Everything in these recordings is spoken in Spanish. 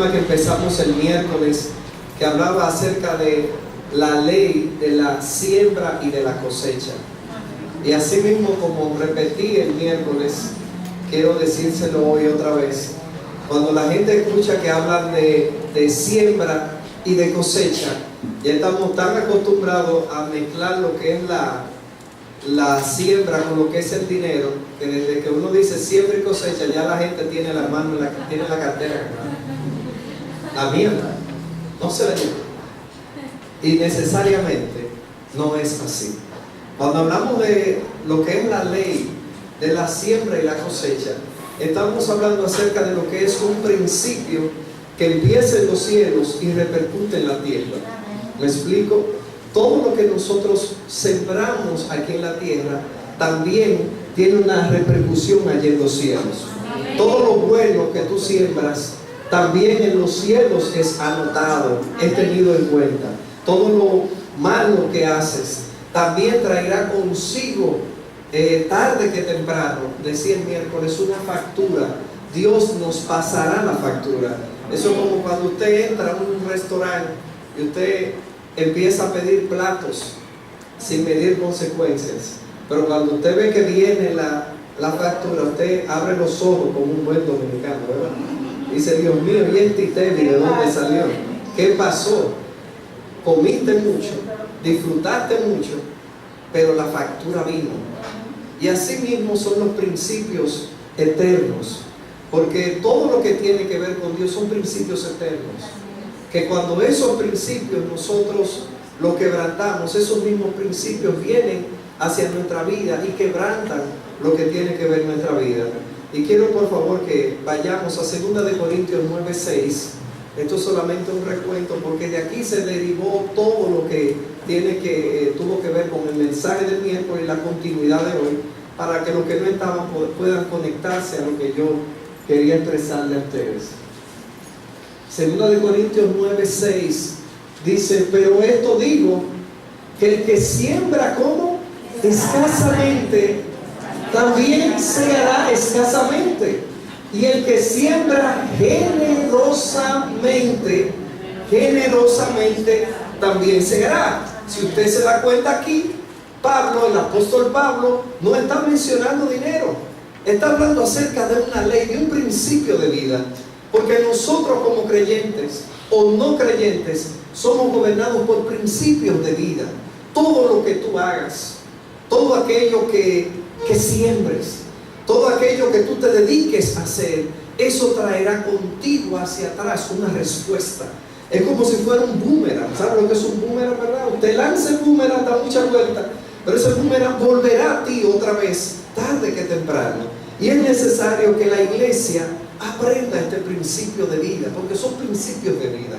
tema que empezamos el miércoles, que hablaba acerca de la ley de la siembra y de la cosecha. Y así mismo, como repetí el miércoles, quiero decírselo hoy otra vez. Cuando la gente escucha que hablan de siembra y de cosecha, ya estamos tan acostumbrados a mezclar lo que es la siembra con lo que es el dinero, que desde que uno dice siembra y cosecha, ya la gente tiene la mano, tiene la cartera. La mierda no se la lleva. Y necesariamente no es así. Cuando hablamos de lo que es la ley de la siembra y la cosecha, estamos hablando acerca de lo que es un principio que empieza en los cielos y repercute en la tierra. ¿Me explico? Todo lo que nosotros sembramos aquí en la tierra también tiene una repercusión allí en los cielos. Todo lo bueno que tú siembras también en los cielos es anotado, es tenido en cuenta. Todo lo malo que haces también traerá consigo, tarde que temprano, decía el miércoles, una factura. Dios nos pasará la factura. Eso es como cuando usted entra a un restaurante y usted empieza a pedir platos sin medir consecuencias. Pero cuando usted ve que viene la factura, usted abre los ojos como un buen dominicano, ¿verdad? Dice, Dios mío, ¿y este Temi de dónde salió? ¿Qué pasó? Comiste mucho, disfrutaste mucho, pero la factura vino. Y así mismo son los principios eternos, porque todo lo que tiene que ver con Dios son principios eternos, que cuando esos principios nosotros los quebrantamos, esos mismos principios vienen hacia nuestra vida y quebrantan lo que tiene que ver nuestra vida. Y quiero por favor que vayamos a 2 Corintios 9:6. Esto es solamente un recuento, porque de aquí se derivó todo lo que tuvo que ver con el mensaje del miércoles y la continuidad de hoy, para que los que no estaban puedan conectarse a lo que yo quería expresarle a ustedes. 2 Corintios 9:6 dice, pero esto digo, que el que siembra como escasamente, también segará escasamente. Y el que siembra generosamente también segará. Si usted se da cuenta aquí, Pablo, el apóstol Pablo, no está mencionando dinero. Está hablando acerca de una ley, de un principio de vida. Porque nosotros como creyentes o no creyentes somos gobernados por principios de vida. Todo lo que tú hagas, todo aquello que siembres, todo aquello que tú te dediques a hacer, eso traerá contigo hacia atrás una respuesta. Es como si fuera un boomerang. ¿Sabe lo que es un boomerang, verdad? Usted lanza el boomerang, da muchas vueltas, pero ese boomerang volverá a ti otra vez, tarde que temprano. Y es necesario que la iglesia aprenda este principio de vida, porque son principios de vida.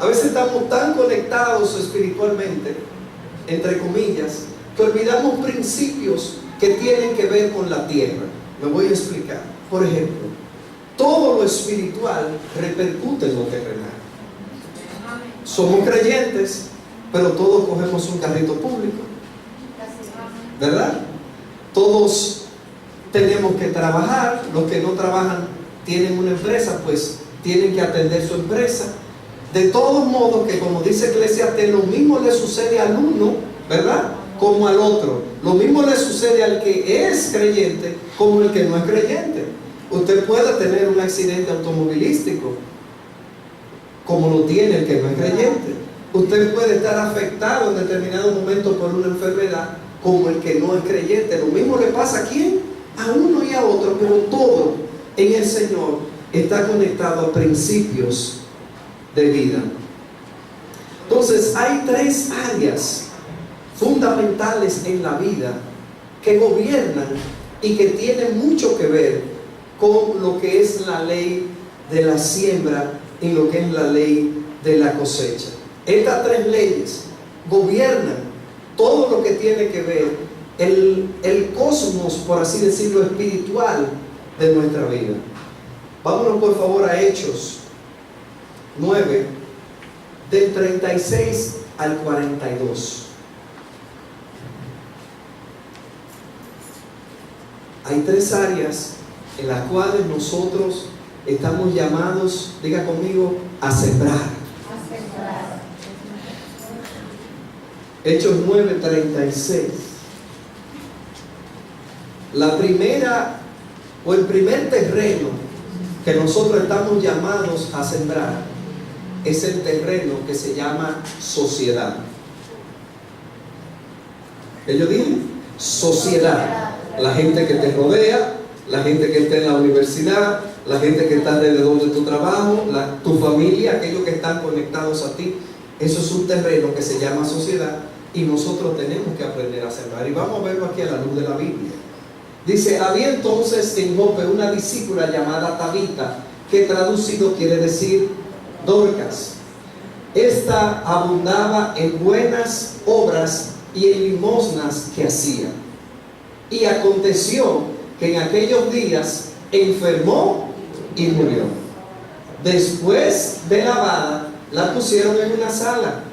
A veces estamos tan conectados espiritualmente, entre comillas, que olvidamos principios que tienen que ver con la tierra. Me voy a explicar. Por ejemplo, todo lo espiritual repercute en lo terrenal. Somos creyentes, pero todos cogemos un carrito público, ¿verdad? Todos tenemos que trabajar. Los que no trabajan tienen una empresa, pues tienen que atender su empresa. De todos modos, que como dice Eclesiastés, lo mismo le sucede al uno, ¿verdad?, como al otro. Lo mismo le sucede al que es creyente como el que no es creyente. Usted puede tener un accidente automovilístico como lo tiene el que no es creyente. Usted puede estar afectado en determinado momento por una enfermedad como el que no es creyente. Lo mismo le pasa a quién, a uno y a otro, pero todo en el Señor está conectado a principios de vida. Entonces hay 3 áreas fundamentales en la vida que gobiernan y que tienen mucho que ver con lo que es la ley de la siembra y lo que es la ley de la cosecha. Estas 3 leyes gobiernan todo lo que tiene que ver el cosmos, por así decirlo, espiritual de nuestra vida. Vámonos por favor a Hechos 9, del 36 al 42. Hay 3 áreas en las cuales nosotros estamos llamados, diga conmigo, a sembrar. Hechos 9:36. La primera o el primer terreno que nosotros estamos llamados a sembrar es el terreno que se llama sociedad. ¿Qué yo dije? Sociedad. La gente que te rodea, la gente que está en la universidad, la gente que está alrededor de tu trabajo, tu familia, aquellos que están conectados a ti. Eso es un terreno que se llama sociedad y nosotros tenemos que aprender a sembrar. Y vamos a verlo aquí a la luz de la Biblia. Dice, había entonces en Jope una discípula llamada Tabita, que traducido quiere decir Dorcas. Esta abundaba en buenas obras y en limosnas que hacía. Y aconteció que en aquellos días enfermó y murió. Después de lavada, la pusieron en una sala.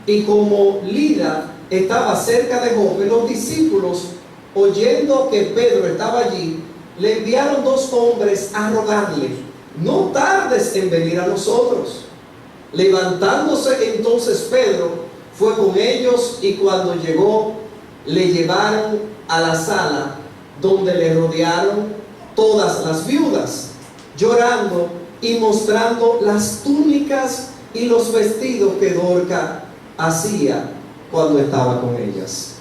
Y como Lida estaba cerca de Jope, los discípulos, oyendo que Pedro estaba allí, le enviaron 2 hombres a rogarle: no tardes en venir a nosotros. Levantándose entonces Pedro, fue con ellos, y cuando llegó, le llevaron a la sala, donde le rodearon todas las viudas, llorando y mostrando las túnicas y los vestidos que Dorcas hacía cuando estaba con ellas.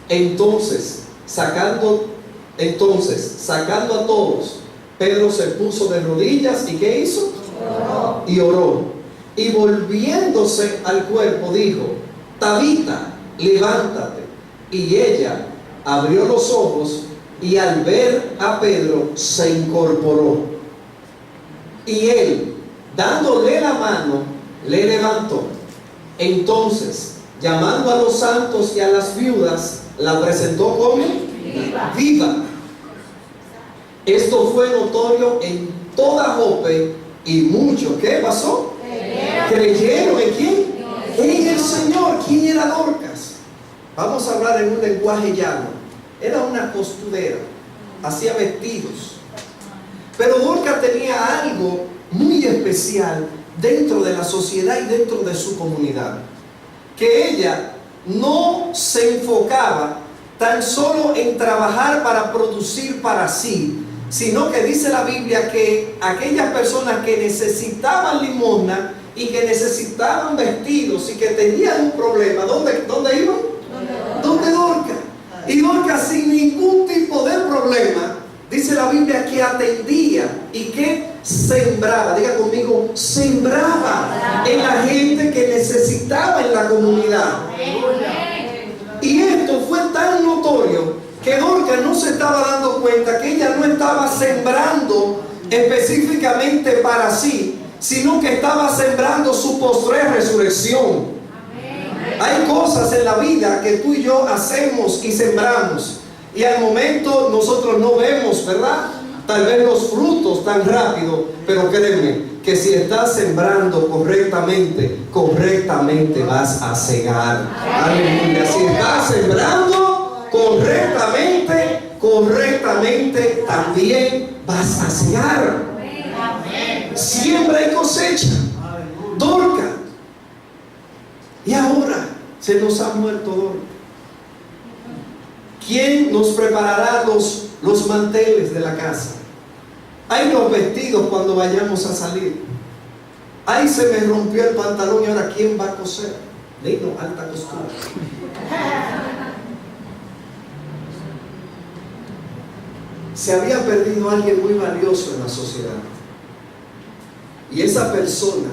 Entonces, sacando a todos, Pedro se puso de rodillas y ¿qué hizo? Oró. Y oró. Y volviéndose al cuerpo dijo: Tabita, levántate. Y ella abrió los ojos y al ver a Pedro se incorporó. Y él, dándole la mano, le levantó. Entonces, llamando a los santos y a las viudas, la presentó como viva. Esto fue notorio en toda Jope, y muchos, ¿qué pasó? ¿Creyeron en quién? En el Señor. ¿Quién era Dorcas? Vamos a hablar en un lenguaje llano. Era una costurera, hacía vestidos. Pero Dorcas tenía algo muy especial dentro de la sociedad y dentro de su comunidad, que ella no se enfocaba tan solo en trabajar para producir para sí, sino que dice la Biblia que aquellas personas que necesitaban limosna y que necesitaban vestidos y que tenían un problema, ¿dónde iban? ¿Dónde Dorcas? Y Dorcas, sin ningún tipo de problema, dice la Biblia que atendía y que sembraba. Diga conmigo, sembraba en la gente que necesitaba en la comunidad. Y esto fue tan notorio que Dorcas no se estaba dando cuenta que ella no estaba sembrando específicamente para sí, sino que estaba sembrando su postrer resurrección. Hay cosas en la vida que tú y yo hacemos y sembramos, y al momento nosotros no vemos, ¿verdad?, tal vez los frutos tan rápido, pero créeme que si estás sembrando correctamente vas a cegar. Aleluya. Si estás sembrando correctamente también vas a cegar. Siembra y cosecha. Dorcas. Y ahora se nos ha muerto Dorcas. ¿Quién nos preparará los manteles de la casa? Hay los vestidos cuando vayamos a salir. Ahí se me rompió el pantalón y ahora ¿quién va a coser? Digo, alta costura. Se había perdido alguien muy valioso en la sociedad. Y esa persona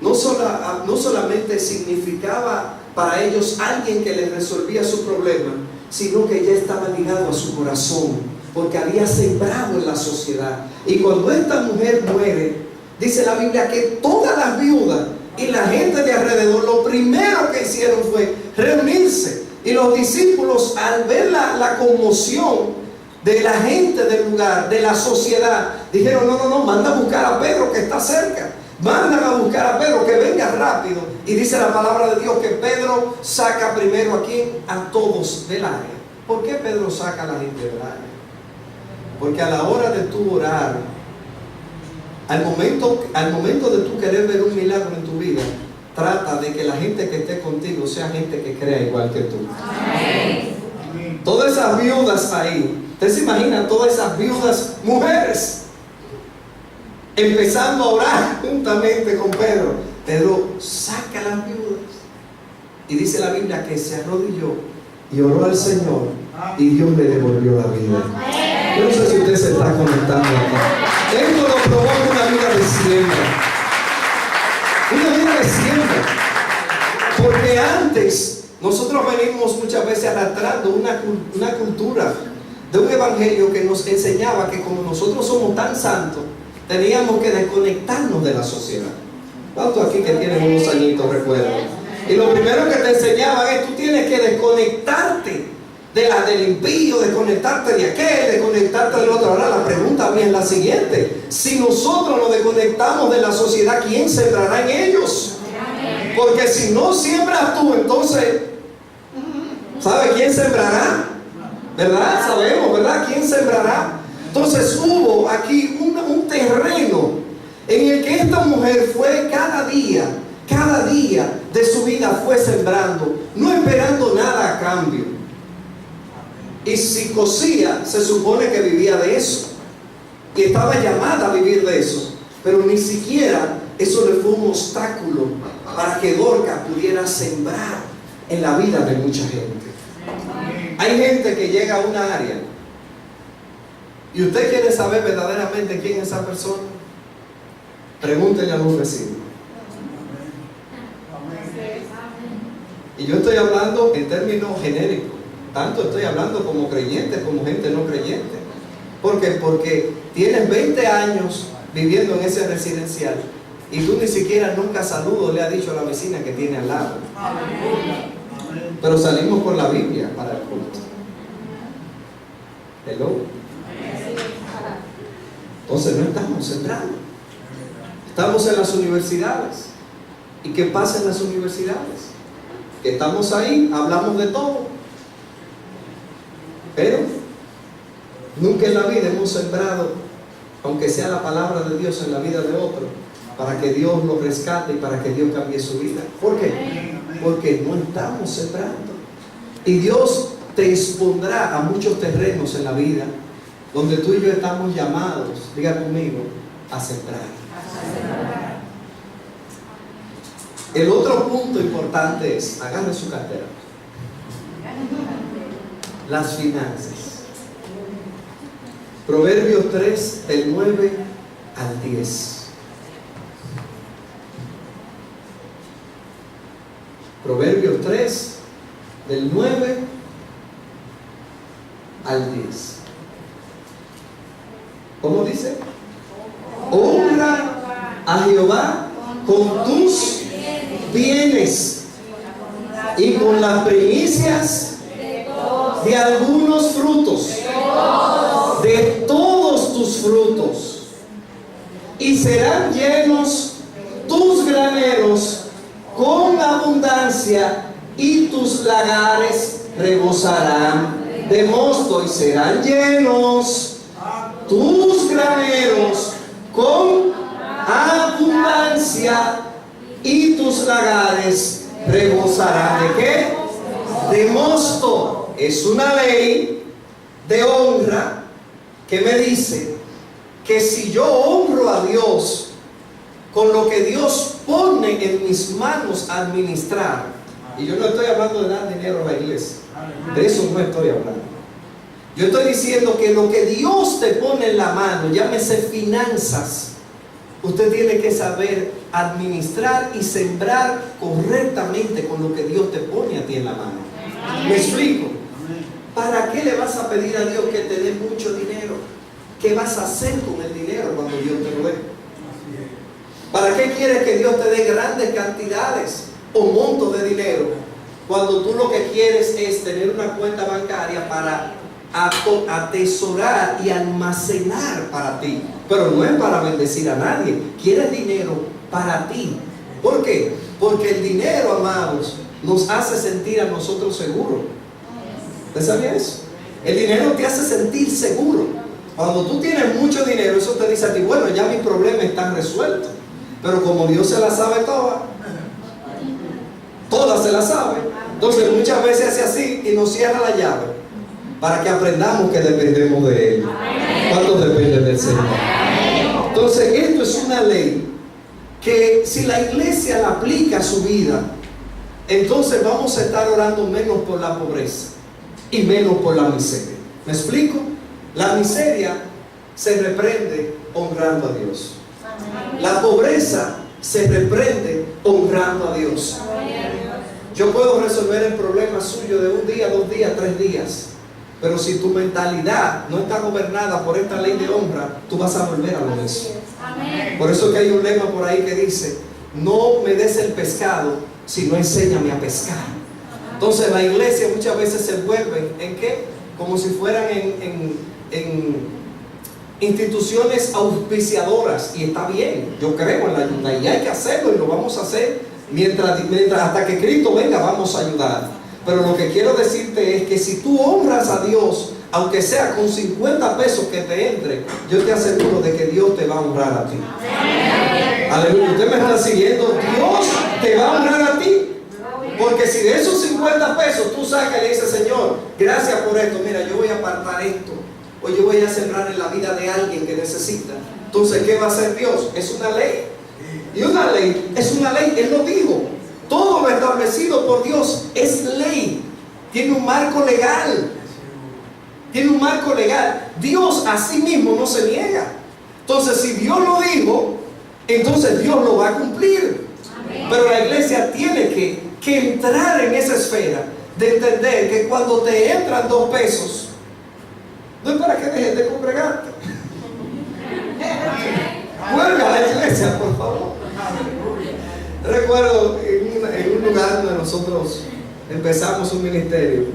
no solamente significaba para ellos alguien que les resolvía su problema, sino que ya estaba ligado a su corazón, porque había sembrado en la sociedad. Y cuando esta mujer muere, dice la Biblia que todas las viudas y la gente de alrededor, lo primero que hicieron fue reunirse. Y los discípulos, al ver la conmoción de la gente del lugar, de la sociedad, dijeron: no, manda a buscar a Pedro que está cerca. Mandan a buscar a Pedro que venga rápido. Y dice la palabra de Dios que Pedro saca primero ¿a quién? A todos del área. ¿Por qué Pedro saca a la gente del área? Porque a la hora de tú orar Al momento de tú querer ver un milagro en tu vida, trata de que la gente que esté contigo sea gente que crea igual que tú. Amén. Todas esas viudas ahí, ¿usted se imagina todas esas viudas mujeres empezando a orar juntamente con Pedro? Pedro saca a las viudas y dice la Biblia que se arrodilló y oró al Señor y Dios le devolvió la vida. Yo no sé si usted se está conectando aquí. Esto lo provoca una vida de siembra. Una vida de siembra. Porque antes nosotros venimos muchas veces arrastrando una cultura de un evangelio que nos enseñaba que como nosotros somos tan santos, teníamos que desconectarnos de la sociedad. ¿Cuántos aquí que tienen unos añitos recuerdan? Y lo primero que te enseñaban es tú tienes que desconectarte del impío, desconectarte de aquel, desconectarte del otro. Ahora la pregunta mía es la siguiente: si nosotros nos desconectamos de la sociedad, ¿quién sembrará en ellos? Porque si no siembras tú, entonces ¿sabe quién sembrará? ¿Verdad? Sabemos, ¿verdad? ¿Quién sembrará? Entonces hubo aquí un terreno en el que esta mujer fue cada día de su vida fue sembrando, no esperando nada a cambio. Y si cosía, se supone que vivía de eso, y estaba llamada a vivir de eso, pero ni siquiera eso le fue un obstáculo para que Dorcas pudiera sembrar en la vida de mucha gente. Hay gente que llega a una área y usted quiere saber verdaderamente quién es esa persona, pregúntenle a un vecino. Y yo estoy hablando en términos genéricos, tanto estoy hablando como creyentes como gente no creyente. ¿Por qué? Porque tienes 20 años viviendo en ese residencial y tú ni siquiera nunca saludo le has dicho a la vecina que tiene al lado. Pero salimos con la Biblia para el culto. Hello. Entonces no estamos sembrando. Estamos en las universidades. ¿Y qué pasa en las universidades? Que estamos ahí, hablamos de todo, pero nunca en la vida hemos sembrado, aunque sea la palabra de Dios en la vida de otro, para que Dios lo rescate y para que Dios cambie su vida. ¿Por qué? Porque no estamos sembrando. Y Dios te expondrá a muchos terrenos en la vida donde tú y yo estamos llamados, diga conmigo, a sembrar. El otro punto importante es, agarre su cartera, las finanzas. Proverbios 3, del 9 al 10. Proverbios 3, del 9 al 10. ¿Cómo dice? Honra a Jehová con tus bienes y con las primicias de algunos frutos, de todos tus frutos, y serán llenos tus graneros con abundancia, y tus lagares rebosarán de mosto, y serán llenos tus graneros con abundancia, y tus lagares rebosarán ¿de qué? De mosto. Es una ley de honra que me dice que si yo honro a Dios con lo que Dios pone en mis manos a administrar, y yo no estoy hablando de dar dinero a la iglesia, de eso no estoy hablando. Yo estoy diciendo que lo que Dios te pone en la mano, llámese finanzas, usted tiene que saber administrar y sembrar correctamente con lo que Dios te pone a ti en la mano. ¿Me explico? ¿Para qué le vas a pedir a Dios que te dé mucho dinero? ¿Qué vas a hacer con el dinero cuando Dios te lo dé? ¿Para qué quieres que Dios te dé grandes cantidades o montos de dinero cuando tú lo que quieres es tener una cuenta bancaria para atesorar y almacenar para ti? Pero no es para bendecir a nadie. Quieres dinero para ti. ¿Por qué? Porque el dinero, amados, nos hace sentir a nosotros seguros. ¿Usted sabía eso? El dinero te hace sentir seguro. Cuando tú tienes mucho dinero, eso te dice a ti, bueno, ya mi problema está resuelto. Pero como Dios se la sabe todas se la sabe. Entonces muchas veces hace así y nos cierra la llave para que aprendamos que dependemos de Él. ¿Cuántos dependen del Señor? Entonces esto es una ley que si la iglesia la aplica a su vida, entonces vamos a estar orando menos por la pobreza y menos por la miseria. ¿Me explico? La miseria se reprende honrando a Dios. La pobreza se reprende honrando a Dios. Yo puedo resolver el problema suyo de un día, 2 días, 3 días. Pero si tu mentalidad no está gobernada por esta ley de honra, tú vas a volver a lo mismo. Por eso que hay un lema por ahí que dice: no me des el pescado, sino enséñame a pescar. Entonces la iglesia muchas veces se vuelve ¿en qué? Como si fueran en instituciones auspiciadoras, y está bien, yo creo en la ayuda y hay que hacerlo y lo vamos a hacer mientras hasta que Cristo venga vamos a ayudar. Pero lo que quiero decirte es que si tú honras a Dios, aunque sea con 50 pesos que te entre, yo te aseguro de que Dios te va a honrar a ti. Aleluya, usted me está siguiendo. Dios te va a honrar a ti. Porque si de esos 50 pesos tú sacas y le dices: Señor, gracias por esto, mira, yo voy a apartar esto, o yo voy a sembrar en la vida de alguien que necesita. Entonces, ¿qué va a hacer Dios? Es una ley. Y una ley es una ley. Él lo dijo. Todo lo establecido por Dios es ley. Tiene un marco legal. Tiene un marco legal. Dios a sí mismo no se niega. Entonces, si Dios lo dijo, entonces Dios lo va a cumplir. Pero la iglesia tiene que entrar en esa esfera de entender que cuando te entran 2 pesos, no es para que dejes de congregarte. Vuelve a la iglesia, por favor. Recuerdo en un lugar donde nosotros empezamos un ministerio,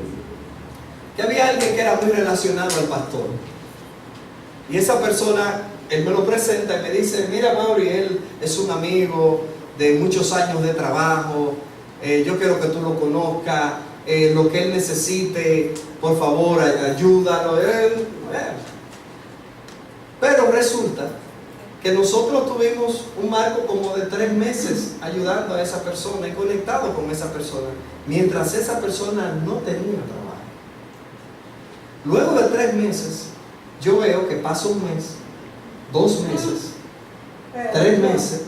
que había alguien que era muy relacionado al pastor. Y esa persona, él me lo presenta y me dice: mira, Mauri, él es un amigo de muchos años de trabajo, yo quiero que tú lo conozcas, lo que él necesite, por favor, ayúdalo. Pero resulta que nosotros tuvimos un marco como de 3 meses ayudando a esa persona y conectado con esa persona, mientras esa persona no tenía trabajo. Luego de 3 meses, yo veo que pasa un mes, 2 meses, 3 meses,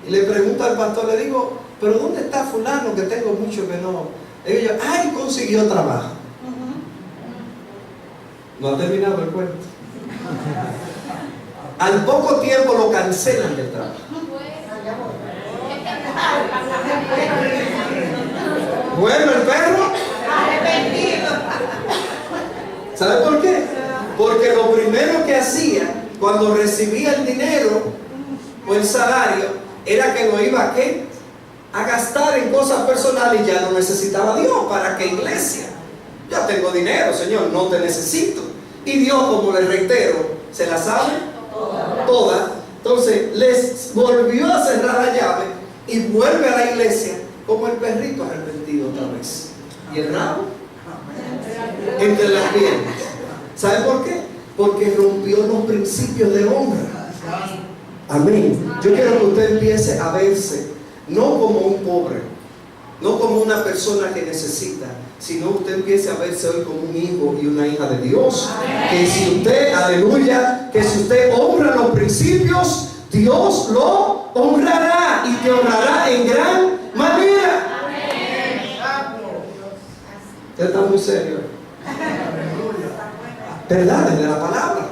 y le pregunto al pastor, le digo: ¿pero dónde está fulano que tengo mucho que no? Y yo: ¡ay, consiguió trabajo! No ha terminado el cuento. Al poco tiempo lo cancelan del trabajo. Bueno, el perro arrepentido. ¿Sabe por qué? Porque lo primero que hacía cuando recibía el dinero o el salario era que lo iba a gastar en cosas personales, y ya no necesitaba a Dios. ¿Para qué iglesia? Ya tengo dinero, Señor, no te necesito. Y Dios, como les reitero, se la sabe toda. Entonces les volvió a cerrar la llave y vuelve a la iglesia como el perrito arrepentido otra vez. Y el rabo entre las piernas. ¿Sabe por qué? Porque rompió los principios de honra. Amén. Yo quiero que usted empiece a verse no como un pobre, no como una persona que necesita, sino usted empiece a verse hoy como un hijo y una hija de Dios. Que si usted, aleluya, que si usted honra los principios, Dios lo honrará y te honrará en gran manera. Usted está muy serio. Verdades de la palabra.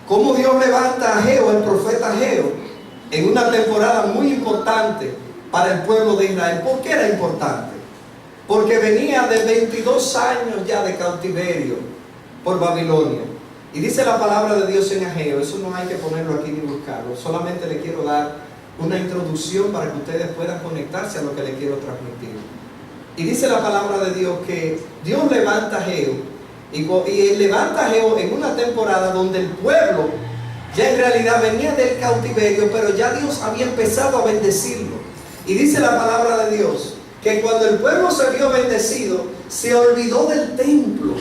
Cómo Dios levanta a Ageo, el profeta Ageo, en una temporada muy importante para el pueblo de Israel. ¿Por qué era importante? Porque venía de 22 años ya de cautiverio por Babilonia. Y dice la palabra de Dios en Ageo, eso no hay que ponerlo aquí ni buscarlo, solamente le quiero dar una introducción para que ustedes puedan conectarse a lo que le quiero transmitir. Y dice la palabra de Dios que Dios levanta a Ageo, y él levanta a Ageo en una temporada donde el pueblo ya en realidad venía del cautiverio, pero ya Dios había empezado a bendecirlo. Y dice la palabra de Dios que cuando el pueblo se vio bendecido, se olvidó del templo.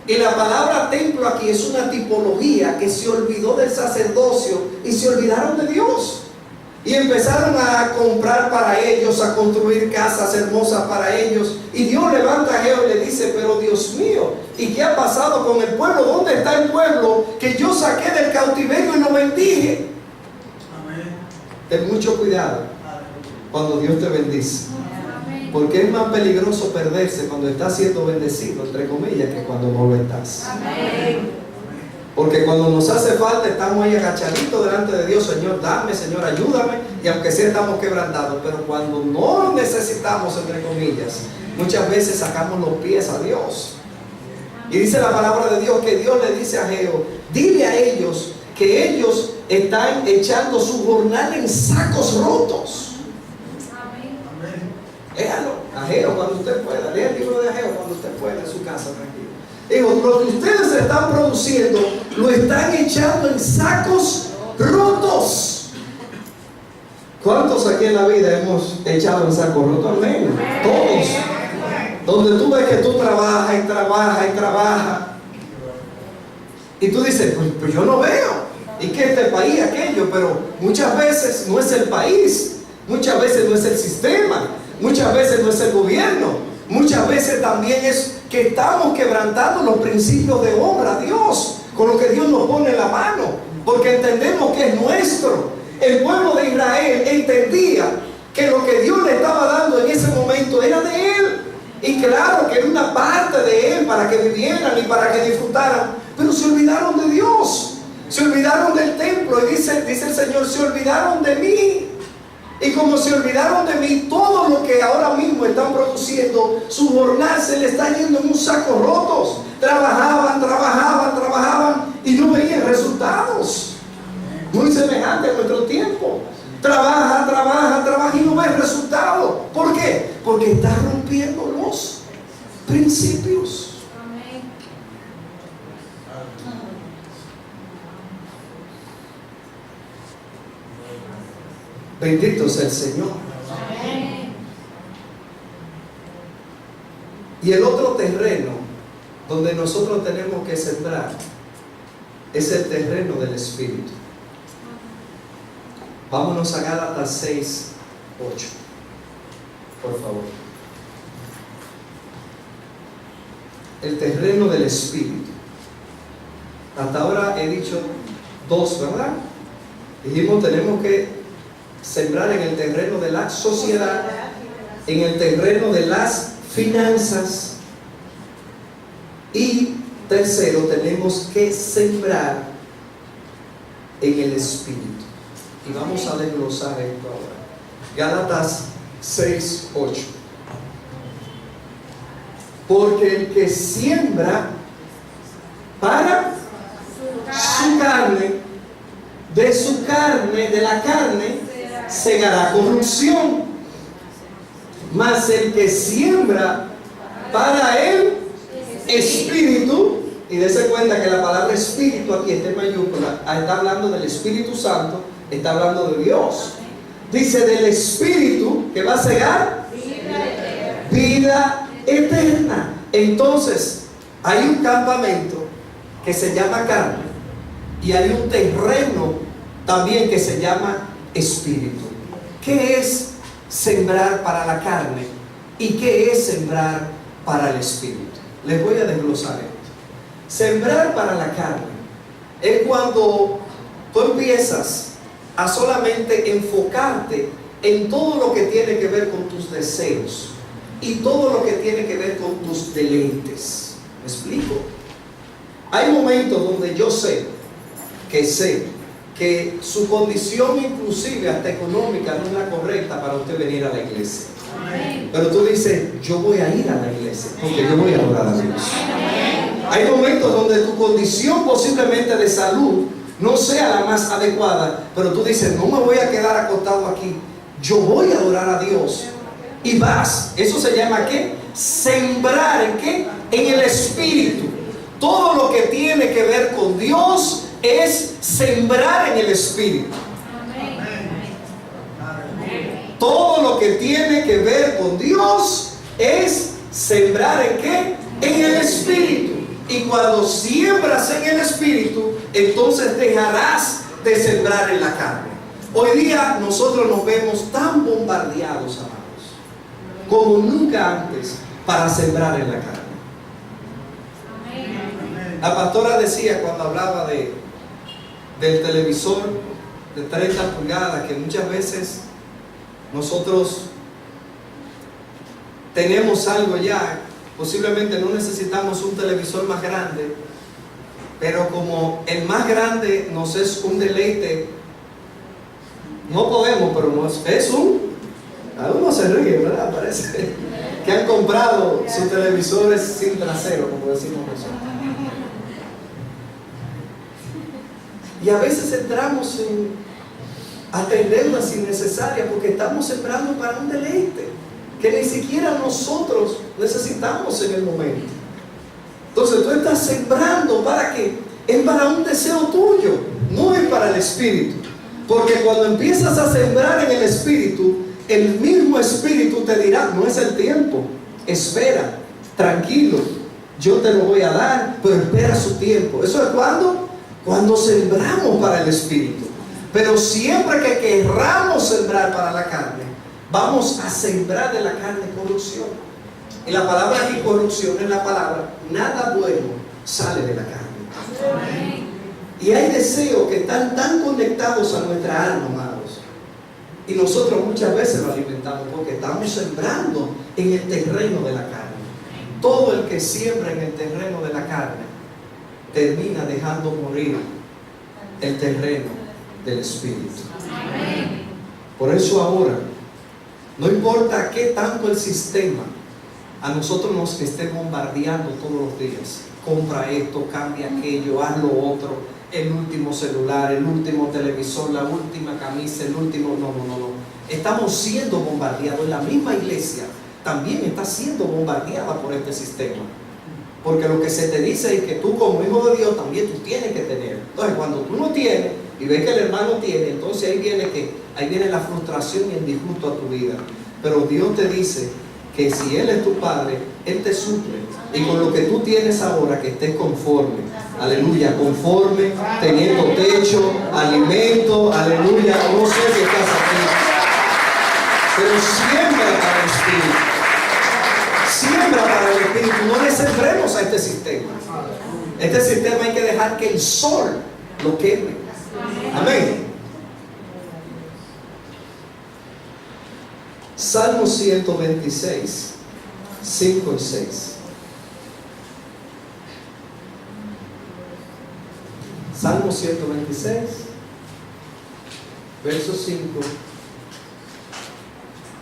Y la palabra templo aquí es una tipología que se olvidó del sacerdocio y se olvidaron de Dios. Y empezaron a comprar para ellos, a construir casas hermosas para ellos. Y Dios levanta a Ageo y le dice: pero Dios mío, ¿y qué ha pasado con el pueblo? ¿Dónde está el pueblo que yo saqué del cautiverio y lo bendije? Amén. Ten mucho cuidado cuando Dios te bendice. Porque es más peligroso perderse cuando estás siendo bendecido, entre comillas, que cuando no lo estás. Amén. Porque cuando nos hace falta, estamos ahí agachaditos delante de Dios: Señor, dame, Señor, ayúdame. Y aunque sea, estamos quebrantados. Pero cuando no lo necesitamos, entre comillas, muchas veces sacamos los pies a Dios. Y dice la palabra de Dios que Dios le dice a Ageo: dile a ellos que ellos están echando su jornal en sacos rotos. Léalo, Ageo, cuando usted pueda. Lea el libro de Ageo cuando usted pueda en su casa, tranquilo. Digo, lo que ustedes están produciendo lo están echando en sacos rotos. ¿Cuántos aquí en la vida hemos echado en sacos rotos? Amén. Todos. Donde tú ves que tú trabajas y trabajas y trabajas. Y tú dices: pues yo no veo. Y que este país, aquello. Pero muchas veces no es el país. Muchas veces no es el sistema. Muchas veces no es el gobierno. Muchas veces también es que estamos quebrantando los principios de obra, Dios, con lo que Dios nos pone en la mano, porque entendemos que es nuestro. El pueblo de Israel entendía que lo que Dios le estaba dando en ese momento era de Él, y claro que era una parte de Él para que vivieran y para que disfrutaran, pero se olvidaron de Dios, se olvidaron del templo. Y dice el Señor: se olvidaron de mí. Y como se olvidaron de mí, todo lo que ahora mismo están produciendo, su jornal se le está yendo en un saco rotos. Trabajaban y no veían resultados. Muy semejante a nuestro tiempo. Trabaja y no ves resultados. ¿Por qué? Porque está rompiendo los principios. Bendito sea el Señor. Amén. Y el otro terreno donde nosotros tenemos que sembrar es el terreno del Espíritu. Vámonos a Gálatas 6, 8. Por favor. El terreno del Espíritu. Hasta ahora he dicho dos, ¿verdad? Dijimos: tenemos que sembrar en el terreno de la sociedad, en el terreno de las finanzas, y tercero, tenemos que sembrar en el Espíritu. Y vamos a desglosar esto ahora. Gálatas 6, 8. Porque el que siembra para su carne, de su carne, de la carne, segará corrupción, mas el que siembra para el Espíritu, y dése cuenta que la palabra Espíritu aquí está en mayúscula, está hablando del Espíritu Santo, está hablando de Dios. Dice: del Espíritu, que va a segar vida eterna. Entonces, hay un campamento que se llama carne, y hay un terreno también que se llama Espíritu. ¿Qué es sembrar para la carne y qué es sembrar para el Espíritu? Les voy a desglosar esto. Sembrar para la carne es cuando tú empiezas a solamente enfocarte en todo lo que tiene que ver con tus deseos y todo lo que tiene que ver con tus deleites. ¿Me explico? Hay momentos donde yo sé que su condición inclusive hasta económica no es la correcta para usted venir a la iglesia. Amén. Pero tú dices: yo voy a ir a la iglesia porque yo voy a adorar a Dios. Amén. Hay momentos donde tu condición posiblemente de salud no sea la más adecuada, pero tú dices: no me voy a quedar acostado aquí, yo voy a adorar a Dios. Y vas. Eso se llama ¿qué? Sembrar ¿en qué? En el Espíritu. Todo lo que tiene que ver con Dios es sembrar en el Espíritu. Todo lo que tiene que ver con Dios es sembrar ¿en qué? En el Espíritu. Y cuando siembras en el Espíritu, entonces dejarás de sembrar en la carne. Hoy día nosotros nos vemos tan bombardeados, amados, como nunca antes para sembrar en la carne. La pastora decía cuando hablaba del televisor de 30 pulgadas, que muchas veces nosotros tenemos algo ya, posiblemente no necesitamos un televisor más grande, pero como el más grande nos es un deleite, no podemos, pero es un... Algunos se ríen, ¿verdad? Parece que han comprado sus televisores sin trasero, como decimos nosotros. Y a veces entramos en atenderlas innecesarias porque estamos sembrando para un deleite que ni siquiera nosotros necesitamos en el momento. Entonces tú estás sembrando ¿para qué? Es para un deseo tuyo, no es para el Espíritu. Porque cuando empiezas a sembrar en el Espíritu, el mismo Espíritu te dirá: no es el tiempo, espera, tranquilo, yo te lo voy a dar, pero espera su tiempo. ¿Eso es cuando sembramos para el Espíritu. Pero siempre que querramos sembrar para la carne, vamos a sembrar de la carne corrupción. Y la palabra aquí, corrupción, es la palabra nada bueno sale de la carne. Y hay deseos que están tan conectados a nuestra alma, amados. Y nosotros muchas veces lo alimentamos porque estamos sembrando en el terreno de la carne. Todo el que siembra en el terreno de la carne termina dejando morir el terreno del Espíritu. Por eso ahora, no importa qué tanto el sistema a nosotros nos esté bombardeando todos los días: compra esto, cambia aquello, haz lo otro, el último celular, el último televisor, la última camisa, el último... No. Estamos siendo bombardeados. La misma iglesia también está siendo bombardeada por este sistema. Porque lo que se te dice es que tú como hijo de Dios también tú tienes que tener. Entonces cuando tú no tienes y ves que el hermano tiene, entonces ahí viene la frustración y el disgusto a tu vida. Pero Dios te dice que si Él es tu Padre, Él te suple. Y con lo que tú tienes ahora, que estés conforme. Aleluya, conforme, teniendo techo, alimento, aleluya. No sé si estás aquí, pero siembra para el Espíritu. Siembra para el Espíritu. No le sembremos a este sistema. Este sistema hay que dejar que el sol lo queme. Amén. Salmo 126, 5 y 6. Salmo 126, verso 5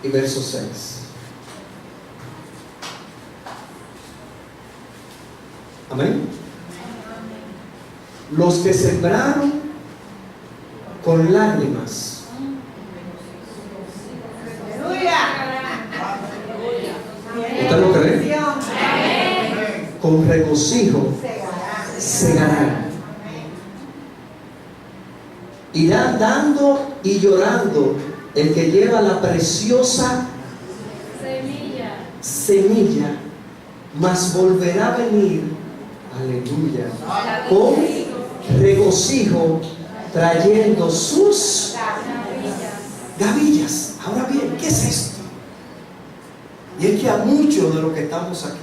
y verso 6. Amén. Los que sembraron con lágrimas, ¿usted lo cree? Con regocijo segarán. Irán dando y llorando el que lleva la preciosa semilla, mas volverá a venir, aleluya, con regocijo trayendo sus gavillas. Ahora bien, ¿qué es esto? Y es que a muchos de los que estamos aquí,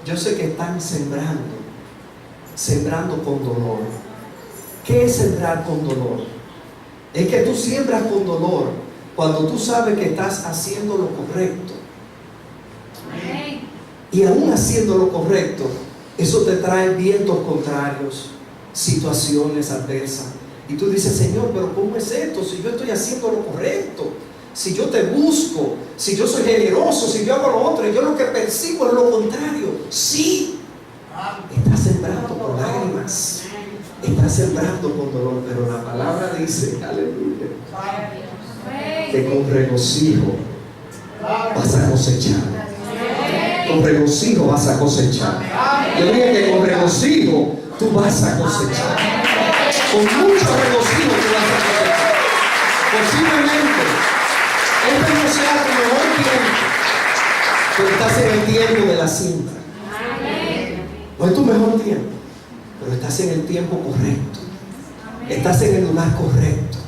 yo sé que están sembrando con dolor. ¿Qué es sembrar con dolor? Es que tú siembras con dolor cuando tú sabes que estás haciendo lo correcto. Y aún haciendo lo correcto, eso te trae vientos contrarios, situaciones adversas. Y tú dices: Señor, pero ¿cómo es esto? Si yo estoy haciendo lo correcto, si yo te busco, si yo soy generoso, si yo hago lo otro, y yo lo que percibo es lo contrario. Sí, estás sembrando con lágrimas, estás sembrando con dolor, pero la palabra dice, aleluya, que con regocijo vas a cosechar. Con regocijo vas a cosechar. Yo dije que con regocijo tú vas a cosechar. Con mucho regocijo tú vas a cosechar. Posiblemente este no sea tu mejor tiempo, pero estás en el tiempo de la siembra. No es tu mejor tiempo, pero estás en el tiempo correcto. Estás en el lugar correcto.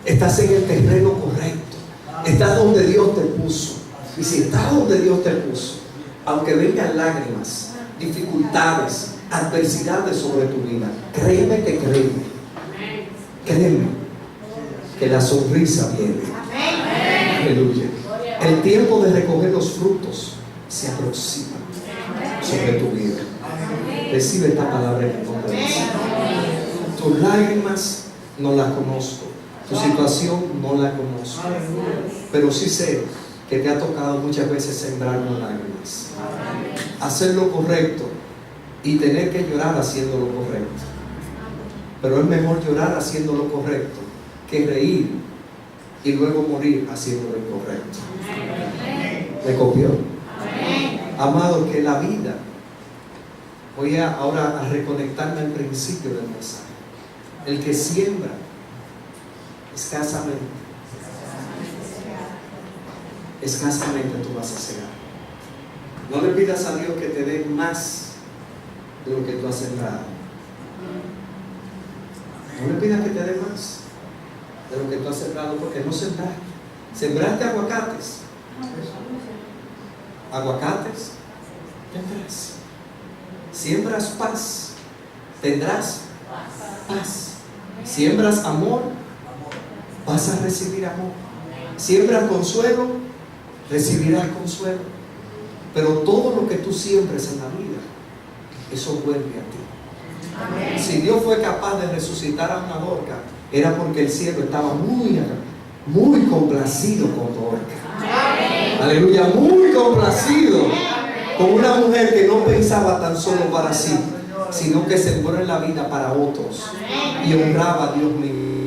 Estás en el terreno correcto. Estás donde Dios te puso. Y si estás donde Dios te puso, aunque vengan lágrimas, dificultades, adversidades sobre tu vida, créeme que la sonrisa viene. Aleluya. El tiempo de recoger los frutos se aproxima sobre tu vida. Recibe esta palabra en el nombre de Jesús. Tus lágrimas no las conozco, tu situación no la conozco, pero sí sé que te ha tocado muchas veces sembrar con lágrimas, hacer lo correcto y tener que llorar haciendo lo correcto. Pero es mejor llorar haciendo lo correcto que reír y luego morir haciendo lo incorrecto. ¿Me copió? Amado, que la vida, voy ahora a reconectarme al principio del mensaje. El que siembra escasamente tú vas a cegar. No le pidas a Dios que te dé más de lo que tú has sembrado. No le pidas que te dé más de lo que tú has sembrado, porque no sembraste. Sembraste aguacates. Aguacates tendrás. Siembras paz, tendrás paz. Siembras amor, vas a recibir amor. Siembras consuelo, recibirás consuelo. Pero todo lo que tú siembres en la vida, eso vuelve a ti. Amén. Si Dios fue capaz de resucitar a una Dorca, era porque el cielo estaba muy complacido con Dorca. Amén. Aleluya, muy complacido con una mujer que no pensaba tan solo para sí, sino que sembró en la vida para otros y honraba a Dios mismo.